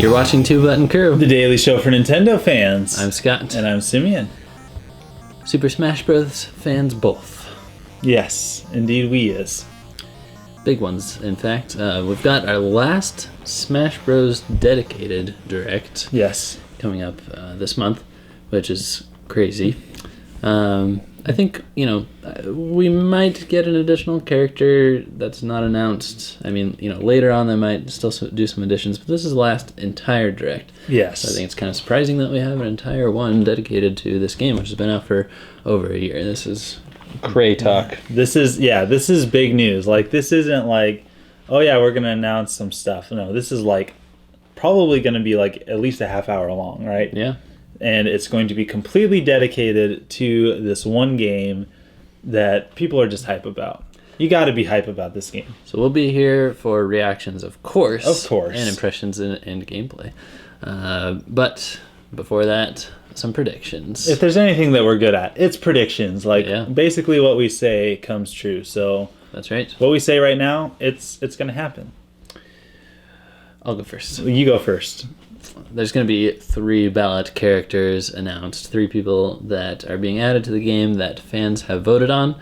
You're watching Two Button Crew. The daily show for Nintendo fans. I'm Scott. And I'm Simeon. Super Smash Bros. Fans both. Yes, indeed we is. Big ones, in fact. We've got our last Smash Bros. Dedicated Direct. Yes. Coming up this month, which is crazy. I think, we might get an additional character that's not announced. I mean, later on they might still do some additions, but this is the last entire Direct. Yes. So I think it's kind of surprising that we have an entire one dedicated to this game, which has been out for over a year. This is cray talk. This is big news. Like, this isn't like, oh yeah, we're going to announce some stuff. No, this is like probably going to be like at least a half hour long, right? Yeah. And it's going to be completely dedicated to this one game that people are just hype about. You got to be hype about this game. So we'll be here for reactions, of course. Of course. And impressions and gameplay. But before that, some predictions. If there's anything that we're good at, it's predictions. Like, basically what we say comes true. So that's right. What we say right now, it's going to happen. I'll go first. You go first. There's going to be 3 ballot characters announced, 3 people that are being added to the game that fans have voted on.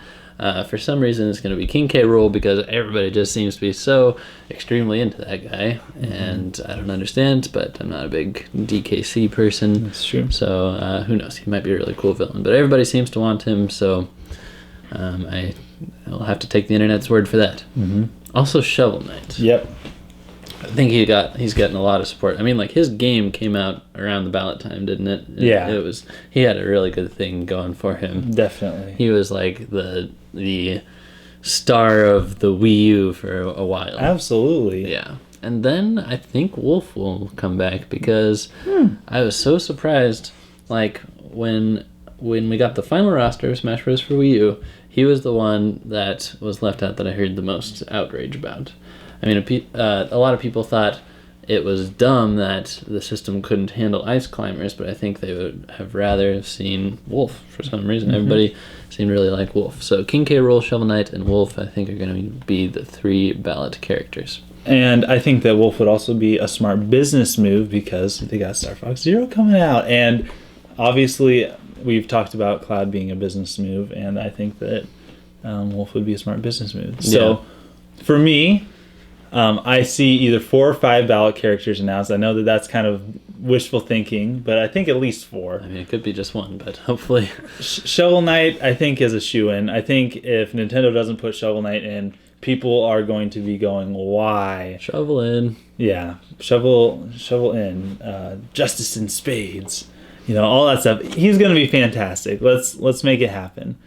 For some reason, it's going to be King K. Rool because everybody just seems to be so extremely into that guy. Mm-hmm. And I don't understand, but I'm not a big DKC person. That's true. So who knows? He might be a really cool villain. But everybody seems to want him, so I'll have to take the internet's word for that. Mm-hmm. Also, Shovel Knight. Yep. I think he's getting a lot of support. I mean, like, his game came out around the ballot time, didn't it? Yeah. He had a really good thing going for him. Definitely. He was like the star of the Wii U for a while. Absolutely. Yeah. And then I think Wolf will come back because I was so surprised, like, when we got the final roster of Smash Bros. For Wii U, he was the one that was left out that I heard the most outrage about. I mean, a lot of people thought it was dumb that the system couldn't handle ice climbers, but I think they would have rather have seen Wolf for some reason. Mm-hmm. Everybody seemed really like Wolf. So King K. Rool, Shovel Knight, and Wolf, I think, are going to be the 3 ballot characters. And I think that Wolf would also be a smart business move because they got Star Fox Zero coming out. And obviously, we've talked about Cloud being a business move, and I think that Wolf would be a smart business move. So for me, I see either 4 or 5 ballot characters announced. I know that that's kind of wishful thinking, but I think at least 4. I mean, it could be just 1, but hopefully. Shovel Knight, I think, is a shoo-in. I think if Nintendo doesn't put Shovel Knight in, people are going to be going, why? Shovel in. Yeah, shovel in. Justice in spades. All that stuff. He's going to be fantastic. Let's make it happen.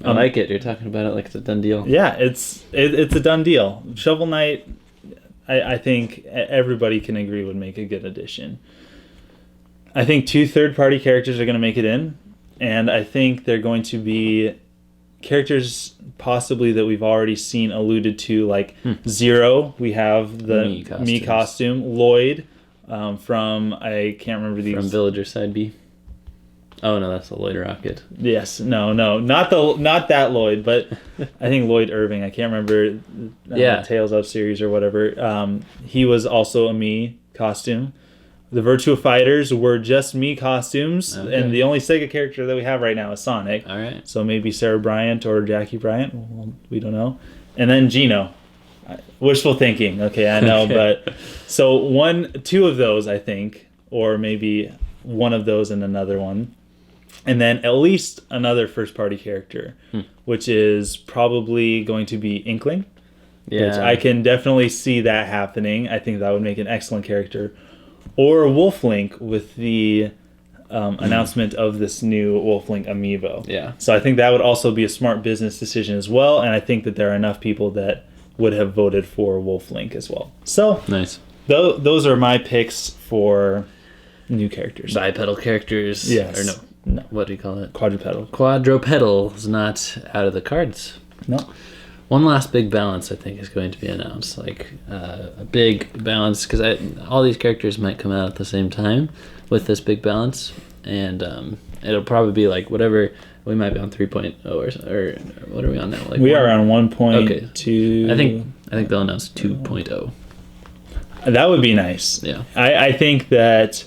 I like it. You're talking about it like it's a done deal. Yeah, it's a done deal. Shovel Knight, I think everybody can agree would make a good addition. I think 2 third-party characters are going to make it in, and I think they're going to be characters possibly that we've already seen alluded to, like Zero. We have the Mii costume. Lloyd from, I can't remember the... From Villager Side B. Oh no, that's the Lloyd Rocket. Yes, no, not that Lloyd, but I think Lloyd Irving. I can't remember. Tales of series or whatever. He was also a Mii costume. The Virtua Fighters were just Mii costumes, and the only Sega character that we have right now is Sonic. All right. So maybe Sarah Bryant or Jackie Bryant. Well, we don't know. And then Gino. Wishful thinking. Okay, I know, but so 2 of those, I think, or maybe one of those and another one. And then at least another first-party character, which is probably going to be Inkling. Yeah. Which I can definitely see that happening. I think that would make an excellent character. Or Wolf Link with the announcement of this new Wolf Link amiibo. Yeah. So I think that would also be a smart business decision as well. And I think that there are enough people that would have voted for Wolf Link as well. So nice. Those are my picks for new characters. Bipedal characters. Yes. Or no. What do you call it? Quadrupedal. Quadrupedal is not out of the cards. No. One last big balance, I think, is going to be announced. Like a big balance, because all these characters might come out at the same time with this big balance, and it'll probably be like whatever. We might be on 3.0 or what are we on now? Like we are on 1.2. Okay. I think they'll announce 2.0. That would be nice. Yeah. I think that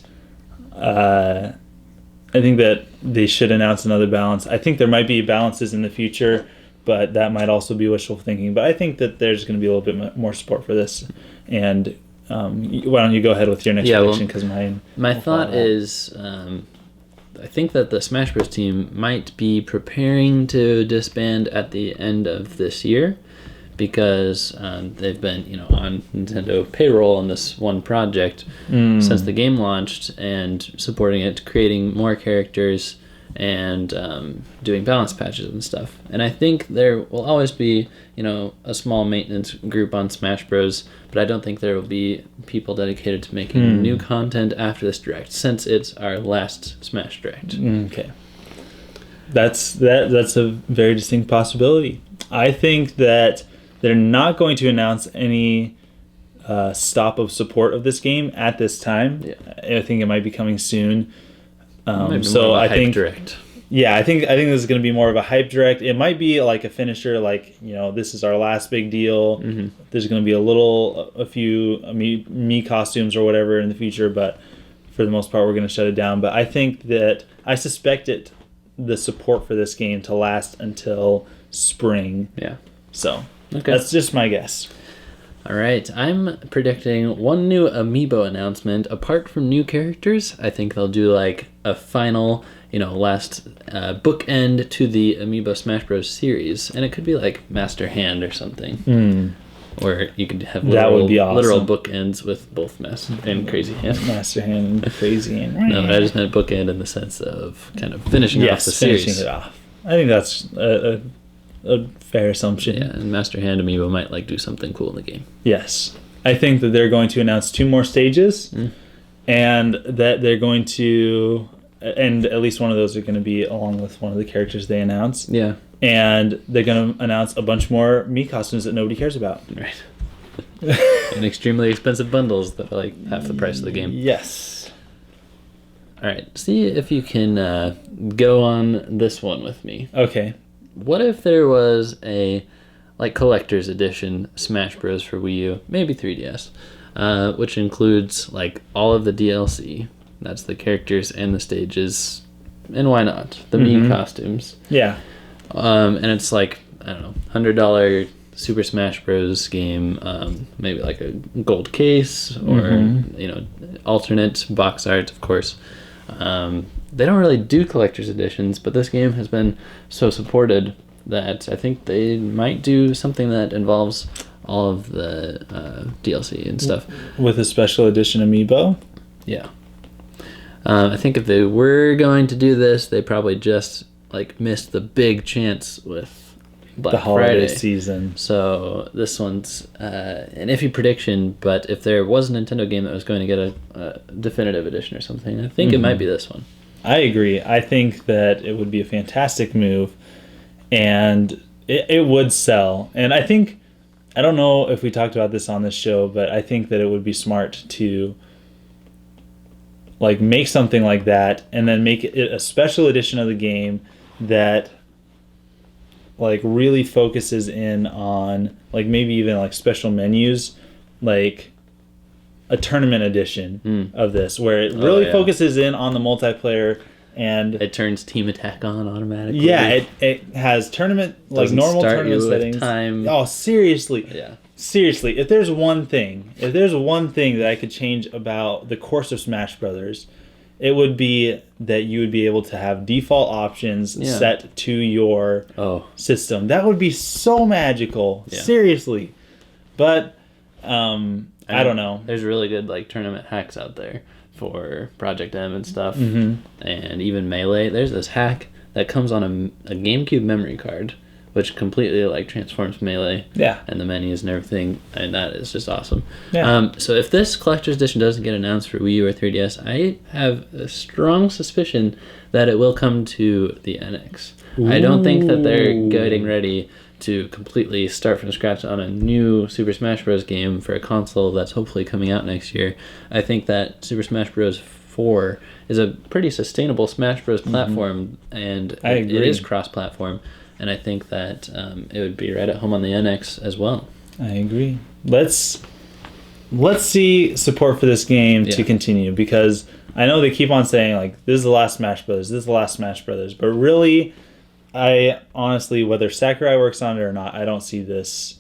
they should announce another balance. I think there might be balances in the future, but that might also be wishful thinking. But I think that there's going to be a little bit more support for this. And why don't you go ahead with your next prediction? Because my thought is, I think that the Smash Bros. Team might be preparing to disband at the end of this year, because they've been, on Nintendo payroll on this one project since the game launched, and supporting it, creating more characters, and doing balance patches and stuff. And I think there will always be, a small maintenance group on Smash Bros., but I don't think there will be people dedicated to making new content after this Direct, since it's our last Smash Direct. Okay. That's a very distinct possibility. I think that they're not going to announce any stop of support of this game at this time. Yeah. I think it might be coming soon. So I think direct. Yeah, I think this is going to be more of a hype direct. It might be like a finisher, like, this is our last big deal. Mm-hmm. There's going to be a few me costumes or whatever in the future, but for the most part, we're going to shut it down. But I suspect the support for this game to last until spring. Yeah. So that's just my guess. All right, I'm predicting one new amiibo announcement. Apart from new characters, I think they'll do like a final, last bookend to the Amiibo Smash Bros. Series, and it could be like Master Hand or something, or you could have literal bookends with both Master and Crazy Hand. Master Hand and Crazy Hand. No, but I just meant bookend in the sense of kind of finishing off the series. Finishing it off. I think that's a fair assumption. Yeah, and Master Hand Amiibo might do something cool in the game. Yes. I think that they're going to announce 2 more stages, and that they're going to, and at least one of those are going to be along with one of the characters they announce. Yeah. And they're going to announce a bunch more Mii costumes that nobody cares about. Right. And extremely expensive bundles that are like half the price of the game. Yes. All right. See if you can go on this one with me. Okay. What if there was a collector's edition Smash Bros. For Wii U, maybe 3DS, which includes all of the DLC. That's the characters and the stages, and why not the Mii costumes? Yeah. And it's I don't know, $100 Super Smash Bros. Game, maybe like a gold case or alternate box art, of course. They don't really do collector's editions, but this game has been so supported that I think they might do something that involves all of the DLC and stuff. With a special edition amiibo? Yeah. I think if they were going to do this, they probably just missed the big chance with Black the holiday Friday season. So this one's an iffy prediction, but if there was a Nintendo game that was going to get a definitive edition or something, I think it might be this one. I agree. I think that it would be a fantastic move, and it would sell. And I think, I don't know if we talked about this on this show, but I think that it would be smart to make something like that and then make it a special edition of the game that really focuses in on maybe even special menus, a tournament edition of this where it really focuses in on the multiplayer, and it turns Team Attack on automatically. Yeah, it has tournament normal tournament settings. Time. Oh, seriously. Yeah. Seriously, if there's one thing that I could change about the course of Smash Brothers, it would be that you would be able to have default options set to your system. That would be so magical. Yeah. Seriously. But I don't know. There's really good tournament hacks out there for Project M and stuff, and even Melee. There's this hack that comes on a GameCube memory card, which completely transforms Melee and the menus and everything, and that is just awesome. Yeah. So if this collector's edition doesn't get announced for Wii U or 3DS, I have a strong suspicion that it will come to the NX. Ooh. I don't think that they're getting ready to completely start from scratch on a new Super Smash Bros. Game for a console that's hopefully coming out next year. I think that Super Smash Bros. 4 is a pretty sustainable Smash Bros. Platform, and it is cross-platform. And I think that it would be right at home on the NX as well. I agree. Let's let's see support for this game to continue, because I know they keep on saying, like, this is the last Smash Brothers, this is the last Smash Brothers, but really, I honestly, whether Sakurai works on it or not, I don't see this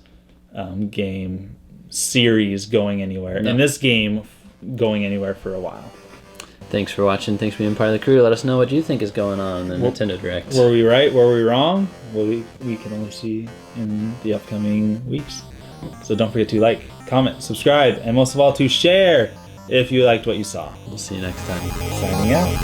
game series going anywhere, and this game going anywhere for a while. Thanks for watching. Thanks for being part of the crew. Let us know what you think is going on in the Nintendo Direct. Were we right? Were we wrong? Well, we can only see in the upcoming weeks. So don't forget to like, comment, subscribe, and most of all to share if you liked what you saw. We'll see you next time. Signing out.